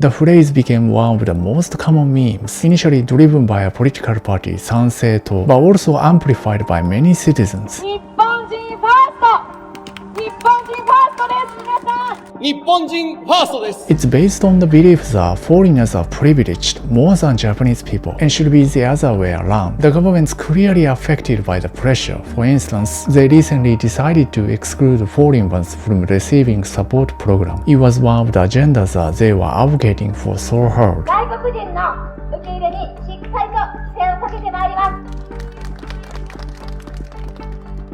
The phrase became one of the most common memes, initially driven by a political party, 参政党, but also amplified by many citizens. 日本人ファースト日本人ファーストです皆さん日本人ファーストです It's based on the belief that foreigners are privileged more than Japanese people and should be the other way around. The government's clearly affected by the pressure. For instance, they recently decided to exclude foreign ones from receiving support program. It was one of the agendas that they were advocating for so hard. 外国人の受け入れにしっかりと規制をかけてまいります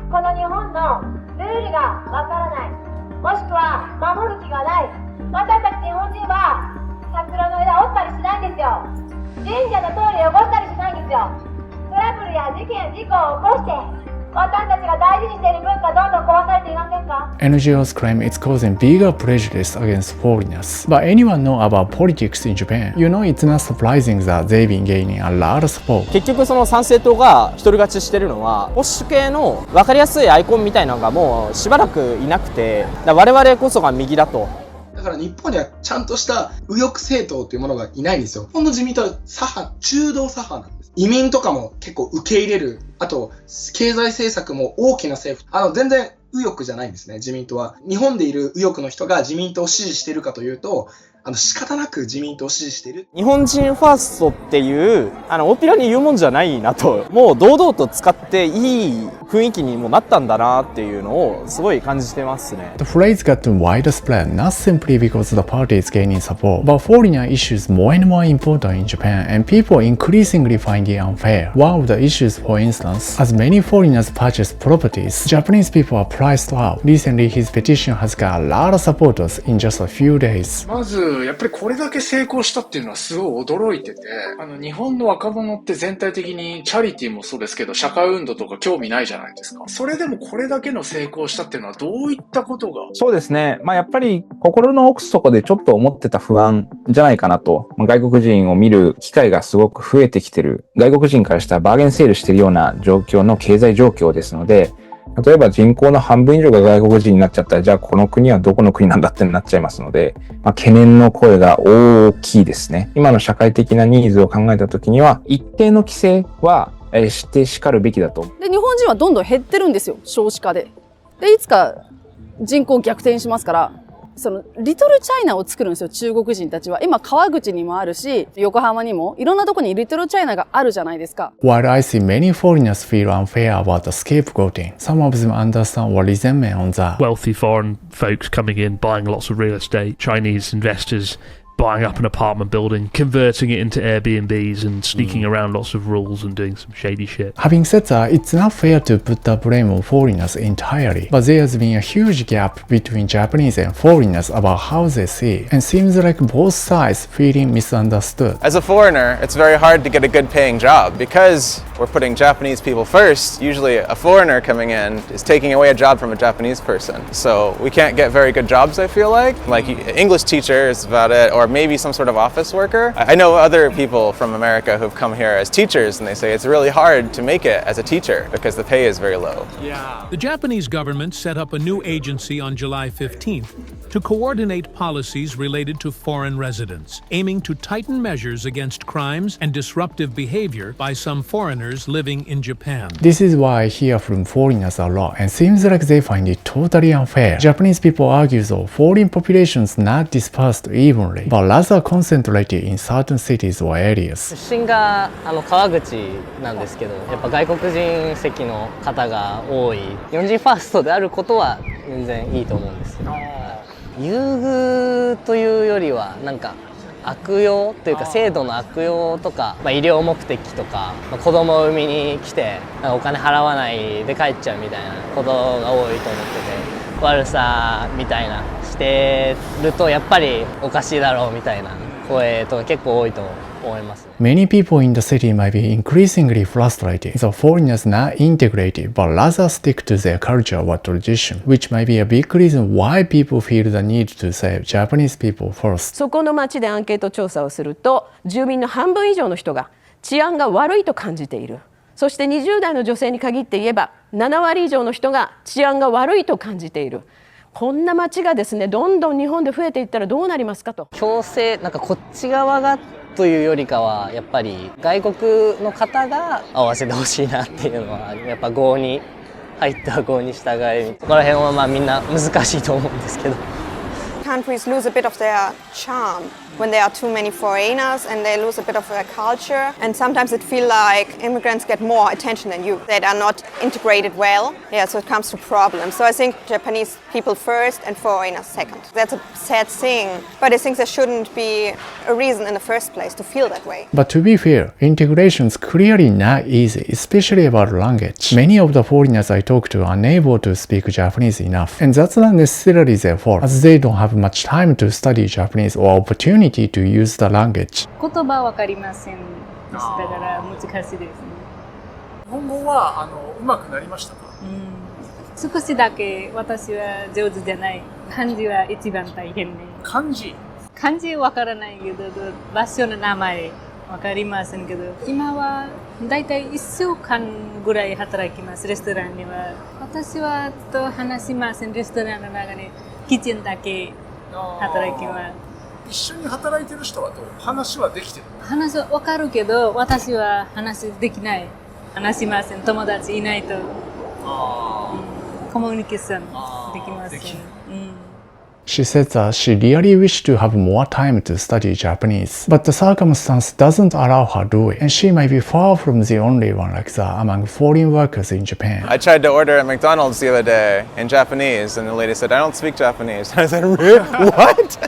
この日本のルールがわからないもしくは守る気がない私たち日本人は桜の枝を折ったりしないんですよ神社のトイレを汚したりしないんですよトラブルや事件事故を起こして私たちが大事にしている文化どんどん壊されていませんか NGOs claim it's causing bigger prejudice against foreigners. But anyone know about politics in Japan? You know it's not surprising that they've been gaining a lot of support. 結局その参政党が一人勝ちしてるのは保守系の分かりやすいアイコンみたいなのがもうしばらくいなくて我々こそが右だとだから日本にはちゃんとした右翼政党というものがいないんですよ。日本の自民党は左派、中道左派なんです。移民とかも結構受け入れる。あと、経済政策も大きな政府。全然右翼じゃないんですね、自民党は。日本でいる右翼の人が自民党を支持しているかというと、仕方なく自民党を支持している。日本人ファーストっていう大っぴらに言うもんじゃないなともう堂々と使っていい雰囲気にもなったんだなっていうのをすごい感じてますね。The phrase got widespread not simply because the party is gaining support, but foreigner issues more and more important in Japan and people increasingly find it unfair. One of the issues, for instance, as many foreigners purchase properties, Japanese people are priced out. Recently, his petition has got a lot of supporters in just a few days. まずやっぱりこれだけ成功したっていうのはすごい驚いてて、日本の若者って全体的にチャリティーもそうですけど、社会運動とか興味ないじゃないですか。それでもこれだけの成功したっていうのはどういったことが？そうですね。やっぱり心の奥底でちょっと思ってた不安じゃないかなと。外国人を見る機会がすごく増えてきてる。外国人からしたらバーゲンセールしてるような状況の経済状況ですので、例えば人口の半分以上が外国人になっちゃったら、じゃあこの国はどこの国なんだってなっちゃいますので、懸念の声が大きいですね。今の社会的なニーズを考えたときには、一定の規制はしてしかるべきだと。で、日本人はどんどん減ってるんですよ、少子化で。で、いつか人口逆転しますから、そのリトルチャイナを作るんですよ、中国人たちは。今川口にもあるし、横浜にもいろんなとこにリトルチャイナがあるじゃないですか。While I see many foreigners feel unfair about the scapegoating, some of them understand what resentment on that. Wealthy foreign folks coming in, buying lots of real estate, Chinese investors buying up an apartment building, converting it into Airbnbs and sneaking around lots of rules and doing some shady shit. Having said that, it's not fair to put the blame on foreigners entirely, but there's been a huge gap between Japanese and foreigners about how they see it, and seems like both sides feeling misunderstood. As a foreigner, it's very hard to get a good paying job because we're putting Japanese people first. Usually a foreigner coming in is taking away a job from a Japanese person. So we can't get very good jobs, I feel like. Like English teacher is about it, or maybe some sort of office worker. I know other people from America who've come here as teachers and they say it's really hard to make it as a teacher because the pay is very low. Yeah. The Japanese government set up a new agency on July 15th to coordinate policies related to foreign residents, aiming to tighten measures against crimes and disruptive behavior by some foreigners living in Japan. This is why I hear from foreigners a lot, and seems like they find it totally unfair. Japanese people argue though foreign populations not dispersed evenly, but rather concentrated in certain cities or areas. 出身が川口なんですけど、やっぱ外国人籍の方が多い。日本人ファーストであることは全然いいと思うんですよ。優遇というよりはなんか悪用というか制度の悪用とか、医療目的とか、子供を産みに来てお金払わないで帰っちゃうみたいなことが多いと思ってて、悪さみたいなしてるとやっぱりおかしいだろうみたいな声とか結構多いと思います。Many people in the city might be increasingly frustrated that foreigners not integrated but rather stick to their culture or tradition, which might be a big reason why people feel the need to save Japanese people first. そこの町でアンケート調査をすると、住民の半分以上の人が治安が悪いと感じている。そして20代の女性に限って言えば7割以上の人が治安が悪いと感じている。こんな街がですねどんどん日本で増えていったらどうなりますかと。強制なんかこっち側がというよりかはやっぱり外国の方が合わせてほしいなっていうのはやっぱ郷に入った郷に従い、そこら辺はまあみんな難しいと思うんですけど。Countries lose a bit of their charm when there are too many foreigners and they lose a bit of their culture, and sometimes it feels like immigrants get more attention than you. They are not integrated well, so it comes to problems. So I think Japanese people first and foreigners second. That's a sad thing, but I think there shouldn't be a reason in the first place to feel that way. But to be fair, integration is clearly not easy, especially about language. Many of the foreigners I talk to are unable to speak Japanese enough, and that's not necessarily their fault, as they don't have much time to study Japanese or opportunity to use the language. 言葉わかりませんでしたから難しいですね。日本語は上手くなりましたか？少しだけ私は上手じゃない。漢字は一番大変ね。漢字わからないけど、場所の名前わかりませんけど、今はだいたい1週間ぐらい働きます、レストランには。私は話しません、レストランの中にキッチンだけ働きます。一緒に働いてる人はどう？話はできてる？話はわかるけど、私は話できない。話しません。友達いないと。コミュニケーションできません。She said that she really wished to have more time to study Japanese, but the circumstance doesn't allow her to do it, and she might be far from the only one like that among foreign workers in Japan. I tried to order at McDonald's the other day in Japanese, and the lady said, "I don't speak Japanese." I said, "Really? What?"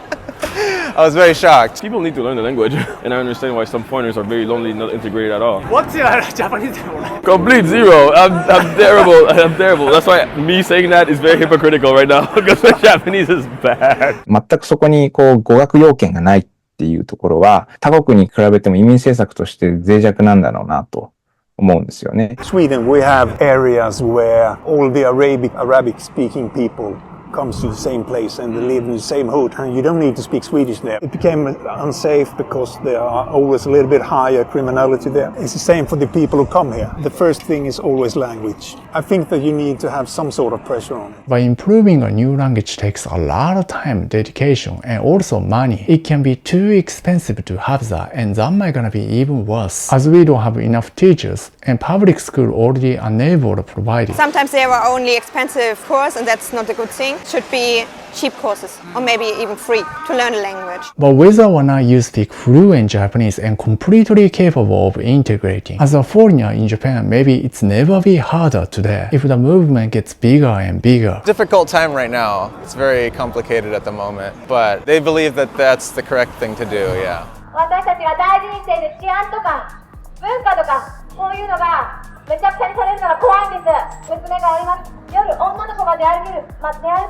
I was very shocked. People need to learn the language, and I understand why some foreigners are very lonely, not integrated at all. What's your Japanese? Complete zero. I'm terrible. I'm terrible. That's why me saying that is very hypocritical right now, because my Japanese is bad. 全くそこに語学要件がないっていうところは、他国に比べても移民政策として脆弱なんだろうなと思うんですよね。Sweden, we have areas where all the Arabic-speaking people comes to the same place and they live in the same hood, and you don't need to speak Swedish there. It became unsafe because there are always a little bit higher criminality there. It's the same for the people who come here. The first thing is always language. I think that you need to have some sort of pressure on it. By improving a new language takes a lot of time, dedication, and also money. It can be too expensive to have that, and that might gonna be even worse, as we don't have enough teachers, and public school already unable to provide it. Sometimes there are only expensive courses, and that's not a good thing. Should be cheap courses, or maybe even free, to learn a language. But whether or not you speak fluent Japanese and completely capable of integrating, as a foreigner in Japan, maybe it's never be harder today if the movement gets bigger and bigger. Difficult time right now. It's very complicated at the moment, but they believe that that's the correct thing to do, yeah. 私たちが大事にしている治安とか文化とかそういうのがめちゃくちゃにされるのが怖いんです。娘がおります。夜女の子が出歩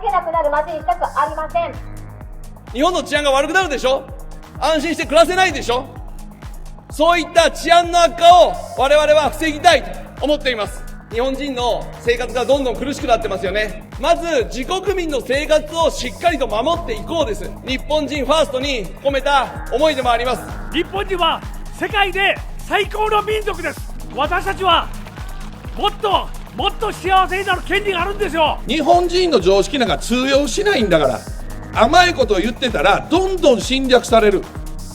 けなくなる街にしたくありません。日本の治安が悪くなるでしょ。安心して暮らせないでしょ。そういった治安の悪化を我々は防ぎたいと思っています。日本人の生活がどんどん苦しくなってますよね。まず自国民の生活をしっかりと守っていこうです。日本人ファーストに込めた思いでもあります。日本人は世界で最高の民族です。私たちはもっと幸せになる権利があるんですよ。日本人の常識なんか通用しないんだから、甘いことを言ってたらどんどん侵略される。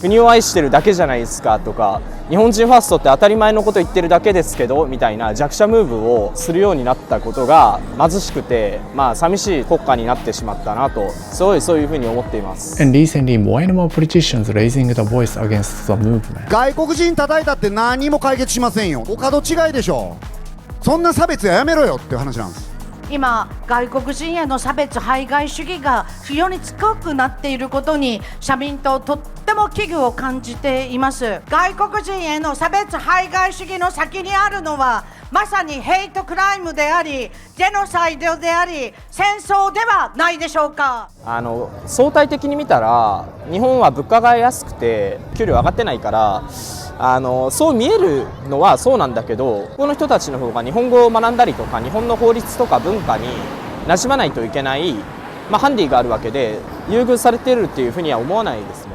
国を愛してるだけじゃないですかとか、日本人ファーストって当たり前のこと言ってるだけですけどみたいな弱者ムーブをするようになったことが貧しくて、寂しい国家になってしまったなと、そういうふうに思っています。And recently, more and more politicians raising the voice against the movement. 外国人叩いたって何も解決しませんよ。お門違いでしょ。そんな差別はやめろよっていう話なんです。今外国人への差別排外主義が非常に強くなっていることに社民党とっても危惧を感じています。外国人への差別排外主義の先にあるのはまさにヘイトクライムでありジェノサイドであり戦争ではないでしょうか。相対的に見たら日本は物価が安くて給料上がってないからそう見えるのはそうなんだけど、この人たちの方が日本語を学んだりとか日本の法律とか文化に馴染まないといけない、ハンディがあるわけで優遇されてるっていうふうには思わないですね。